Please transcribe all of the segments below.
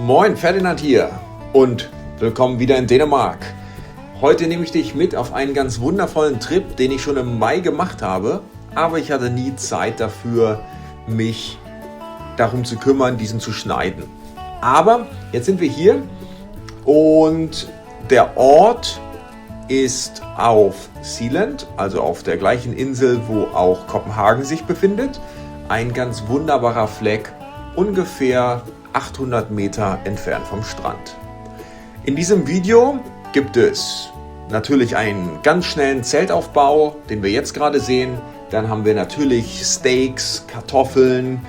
Moin, Ferdinand hier und willkommen wieder in Dänemark. Heute nehme ich dich mit auf einen ganz wundervollen Trip, den ich schon im Mai gemacht habe, aber ich hatte nie Zeit dafür, mich darum zu kümmern, diesen zu schneiden. Aber jetzt sind wir hier und der Ort ist auf Sealand, also auf der gleichen Insel, wo auch Kopenhagen sich befindet. Ein ganz wunderbarer Fleck, ungefähr 800 Meter entfernt vom Strand. In diesem Video gibt es natürlich einen ganz schnellen Zeltaufbau, den wir jetzt gerade sehen. Dann haben wir natürlich Steaks, Kartoffeln.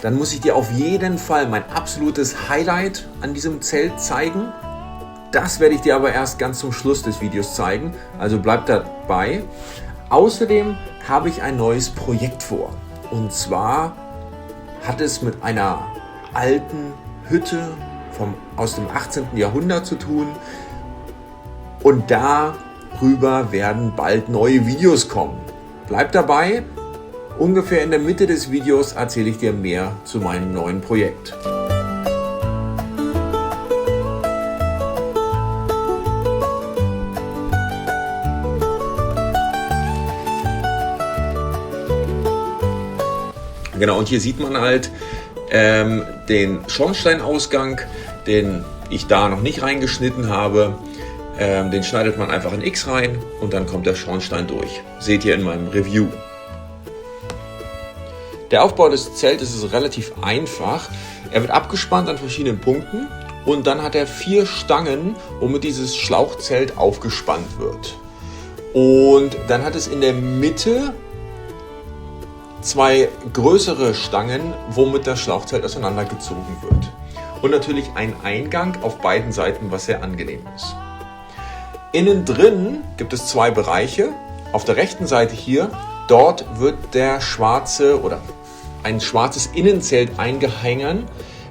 Dann muss ich dir auf jeden Fall mein absolutes Highlight an diesem Zelt zeigen. Das werde ich dir aber erst ganz zum Schluss des Videos zeigen, also bleib dabei. Außerdem habe ich ein neues Projekt vor. Und zwar hat es mit einer alten Hütte aus dem 18. Jahrhundert zu tun. Und darüber werden bald neue Videos kommen. Bleib dabei. Ungefähr in der Mitte des Videos erzähle ich dir mehr zu meinem neuen Projekt. Genau, und hier sieht man halt den Schornsteinausgang, den ich da noch nicht reingeschnitten habe. Den schneidet man einfach in X rein und dann kommt der Schornstein durch. Seht ihr in meinem Review. Der Aufbau des Zeltes ist relativ einfach. Er wird abgespannt an verschiedenen Punkten und dann hat er 4 Stangen, womit dieses Schlauchzelt aufgespannt wird. Und dann hat es in der Mitte 2 größere Stangen, womit das Schlauchzelt auseinandergezogen wird. Und natürlich ein Eingang auf beiden Seiten, was sehr angenehm ist. Innen drin gibt es 2 Bereiche. Auf der rechten Seite hier, dort wird ein schwarzes Innenzelt eingehangen,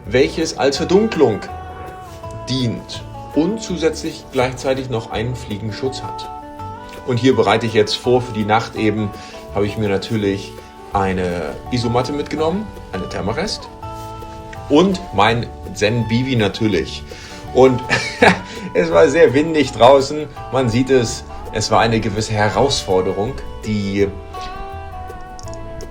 welches als Verdunklung dient und zusätzlich gleichzeitig noch einen Fliegenschutz hat. Und hier bereite ich jetzt vor für die Nacht eben, habe ich mir natürlich eine Isomatte mitgenommen, eine Thermarest und mein Zen Bivi natürlich. Und es war sehr windig draußen, man sieht es, es war eine gewisse Herausforderung, die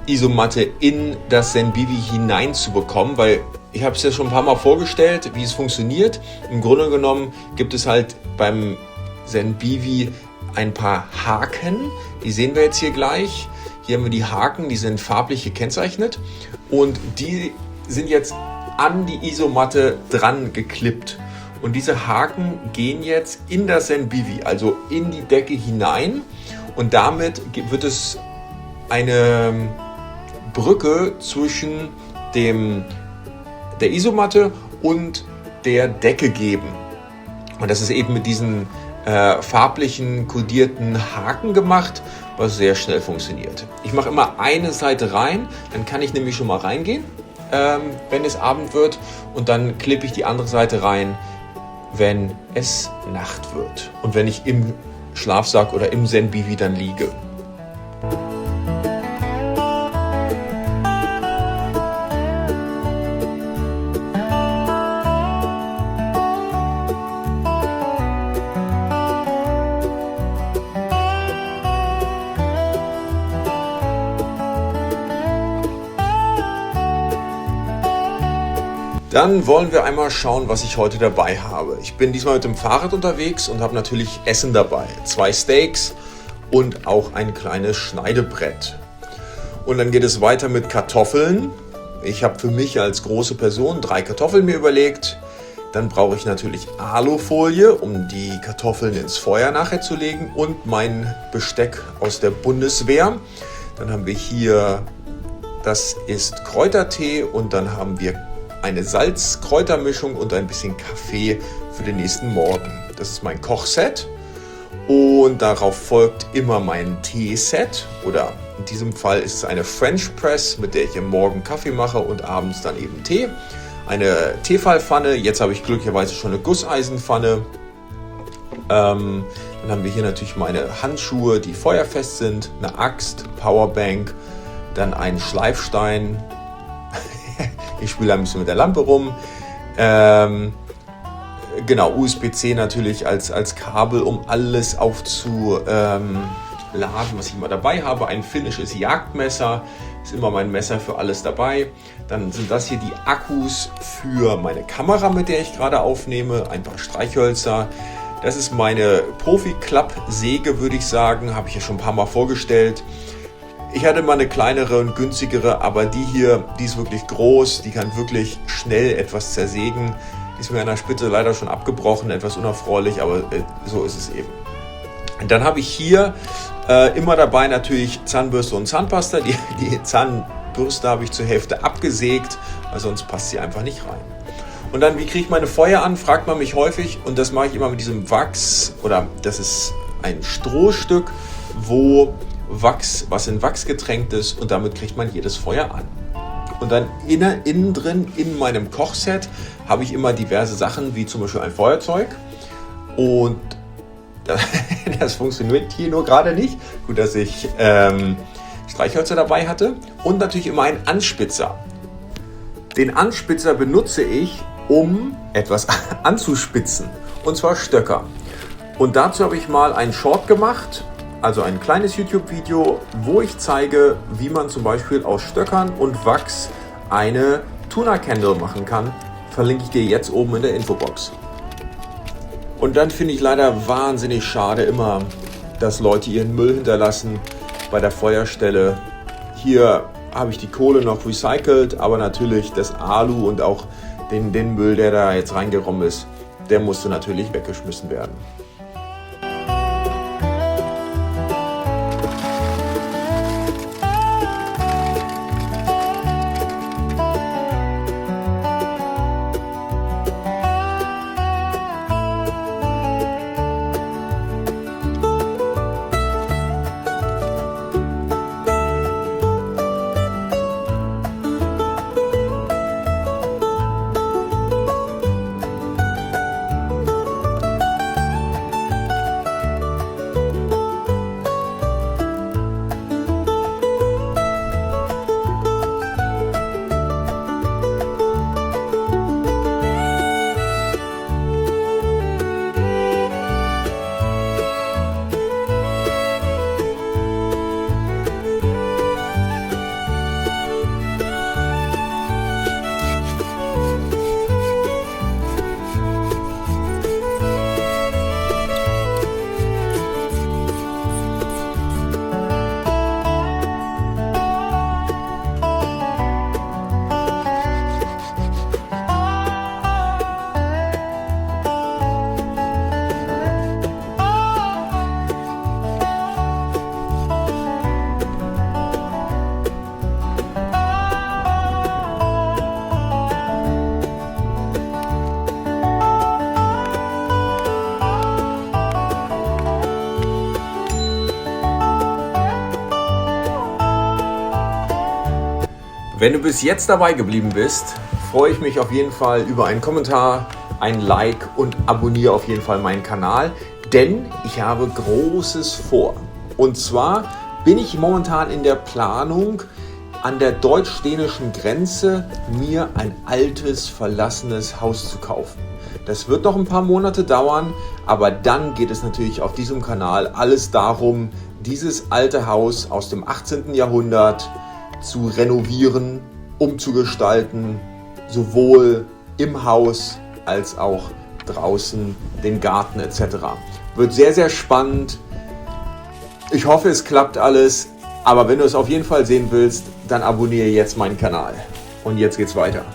Isomatte in das Zen Bivi hineinzubekommen, weil ich habe es ja schon ein paar Mal vorgestellt, wie es funktioniert. Im Grunde genommen gibt es halt beim Zen Bivi ein paar Haken, die sehen wir jetzt hier gleich. Hier haben wir die Haken, die sind farblich gekennzeichnet und die sind jetzt an die Isomatte dran geklippt. Und diese Haken gehen jetzt in das Zen Bivi, also in die Decke hinein und damit wird es eine Brücke zwischen der Isomatte und der Decke geben. Und das ist eben mit diesen farblichen kodierten Haken gemacht, was sehr schnell funktioniert. Ich mache immer eine Seite rein, dann kann ich nämlich schon mal reingehen, wenn es Abend wird, und dann klippe ich die andere Seite rein, wenn es Nacht wird und wenn ich im Schlafsack oder im Zen Bivi dann liege. Dann wollen wir einmal schauen, was ich heute dabei habe. Ich bin diesmal mit dem Fahrrad unterwegs und habe natürlich Essen dabei. 2 Steaks und auch ein kleines Schneidebrett. Und dann geht es weiter mit Kartoffeln. Ich habe für mich als große Person 3 Kartoffeln mir überlegt. Dann brauche ich natürlich Alufolie, um die Kartoffeln ins Feuer nachher zu legen, und mein Besteck aus der Bundeswehr. Dann haben wir hier, das ist Kräutertee, und dann haben wir eine Salz-Kräutermischung und ein bisschen Kaffee für den nächsten Morgen. Das ist mein Kochset und darauf folgt immer mein Teeset, oder in diesem Fall ist es eine French Press, mit der ich am Morgen Kaffee mache und abends dann eben Tee. Eine Teefallpfanne, jetzt habe ich glücklicherweise schon eine Gusseisenpfanne. Dann haben wir hier natürlich meine Handschuhe, die feuerfest sind, eine Axt, Powerbank, dann einen Schleifstein. Ich spiele ein bisschen mit der Lampe rum. Genau, USB-C natürlich als Kabel, um alles aufzuladen, was ich immer dabei habe. Ein finnisches Jagdmesser, ist immer mein Messer für alles dabei. Dann sind das hier die Akkus für meine Kamera, mit der ich gerade aufnehme. Ein paar Streichhölzer. Das ist meine Profi-Klappsäge, würde ich sagen. Habe ich ja schon ein paar Mal vorgestellt. Ich hatte mal eine kleinere und günstigere, aber die hier, die ist wirklich groß. Die kann wirklich schnell etwas zersägen. Die ist mir an der Spitze leider schon abgebrochen, etwas unerfreulich, aber so ist es eben. Und dann habe ich hier immer dabei natürlich Zahnbürste und Zahnpasta. Die Zahnbürste habe ich zur Hälfte abgesägt, weil sonst passt sie einfach nicht rein. Und dann, wie kriege ich meine Feuer an, fragt man mich häufig. Und das mache ich immer mit diesem Wachs, oder das ist ein Strohstück, was in Wachs getränkt ist, und damit kriegt man jedes Feuer an. Und dann innen drin, in meinem Kochset, habe ich immer diverse Sachen, wie zum Beispiel ein Feuerzeug. Und das funktioniert hier nur gerade nicht. Gut, dass ich Streichhölzer dabei hatte. Und natürlich immer einen Anspitzer. Den Anspitzer benutze ich, um etwas anzuspitzen. Und zwar Stöcker. Und dazu habe ich mal einen Short gemacht. Also ein kleines YouTube-Video, wo ich zeige, wie man zum Beispiel aus Stöckern und Wachs eine Tuna-Candle machen kann. Verlinke ich dir jetzt oben in der Infobox. Und dann finde ich leider wahnsinnig schade immer, dass Leute ihren Müll hinterlassen bei der Feuerstelle. Hier habe ich die Kohle noch recycelt, aber natürlich das Alu und auch den Müll, der da jetzt reingerommen ist, der musste natürlich weggeschmissen werden. Wenn du bis jetzt dabei geblieben bist, freue ich mich auf jeden Fall über einen Kommentar, ein Like und abonniere auf jeden Fall meinen Kanal, denn ich habe Großes vor. Und zwar bin ich momentan in der Planung, an der deutsch-dänischen Grenze mir ein altes, verlassenes Haus zu kaufen. Das wird noch ein paar Monate dauern, aber dann geht es natürlich auf diesem Kanal alles darum, dieses alte Haus aus dem 18. Jahrhundert zu renovieren, umzugestalten, sowohl im Haus als auch draußen, den Garten etc. Wird sehr, sehr spannend. Ich hoffe, es klappt alles, aber wenn du es auf jeden Fall sehen willst, dann abonniere jetzt meinen Kanal. Und jetzt geht's weiter.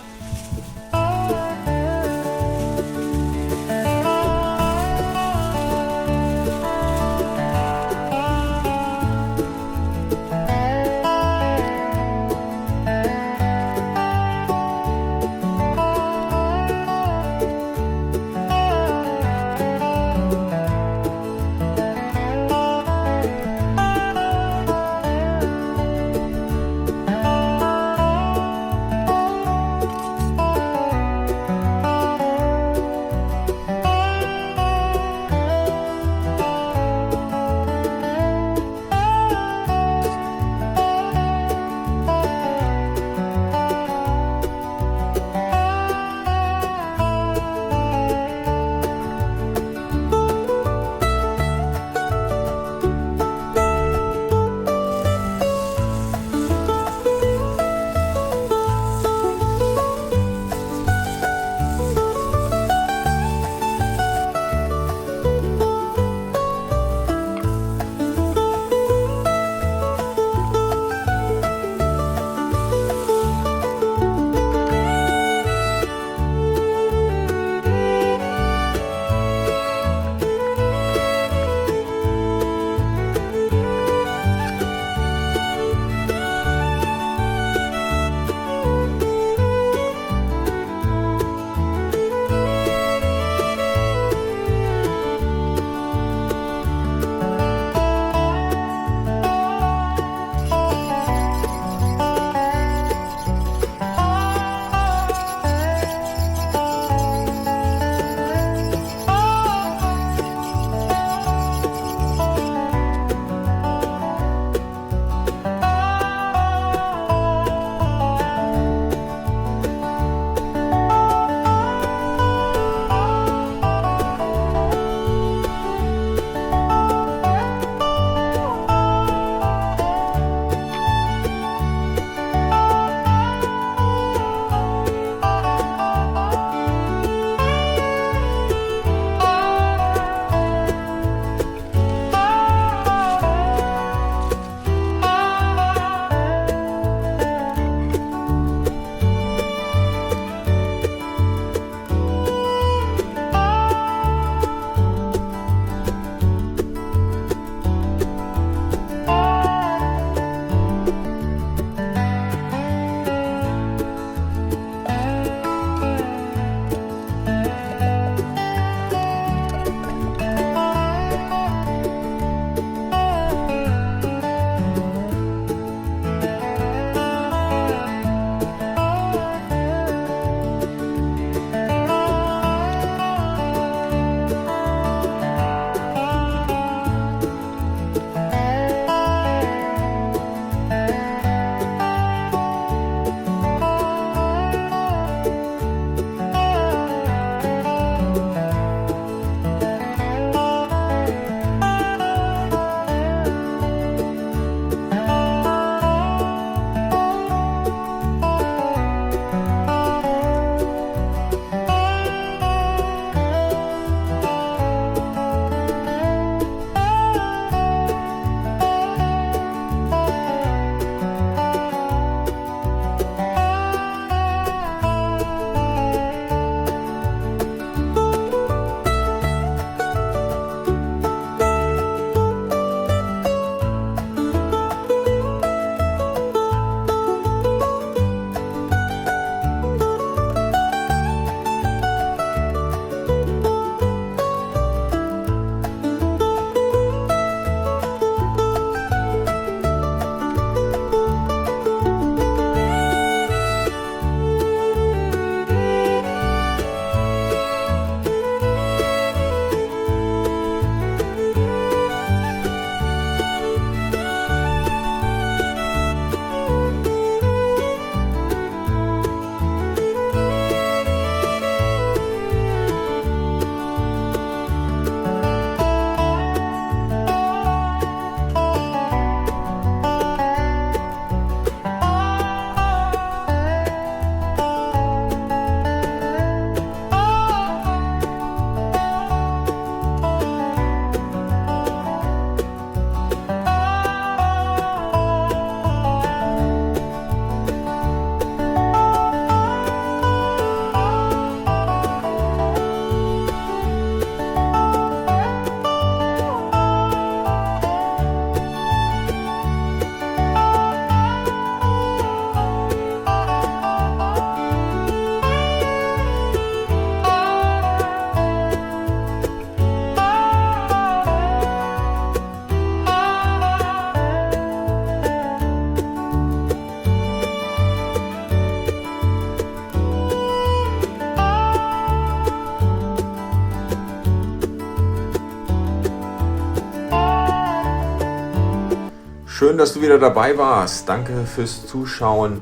Schön, dass du wieder dabei warst. Danke fürs Zuschauen.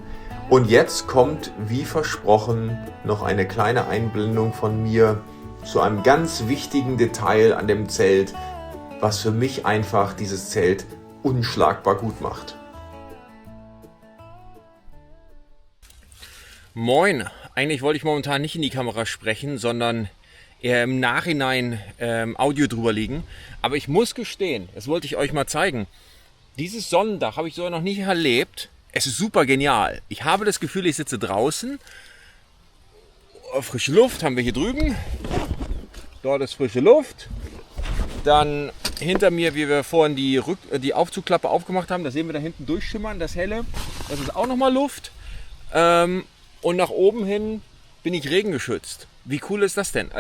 Und jetzt kommt, wie versprochen, noch eine kleine Einblendung von mir zu einem ganz wichtigen Detail an dem Zelt, was für mich einfach dieses Zelt unschlagbar gut macht. Moin, eigentlich wollte ich momentan nicht in die Kamera sprechen, sondern eher im Nachhinein Audio drüber liegen. Aber ich muss gestehen, das wollte ich euch mal zeigen. Dieses Sonnendach habe ich so noch nicht erlebt. Es ist super genial. Ich habe das Gefühl, ich sitze draußen. Frische Luft haben wir hier drüben. Dort ist frische Luft. Dann hinter mir, wie wir vorhin die Aufzugklappe aufgemacht haben, da sehen wir da hinten durchschimmern, das Helle. Das ist auch nochmal Luft. Und nach oben hin bin ich regengeschützt. Wie cool ist das denn?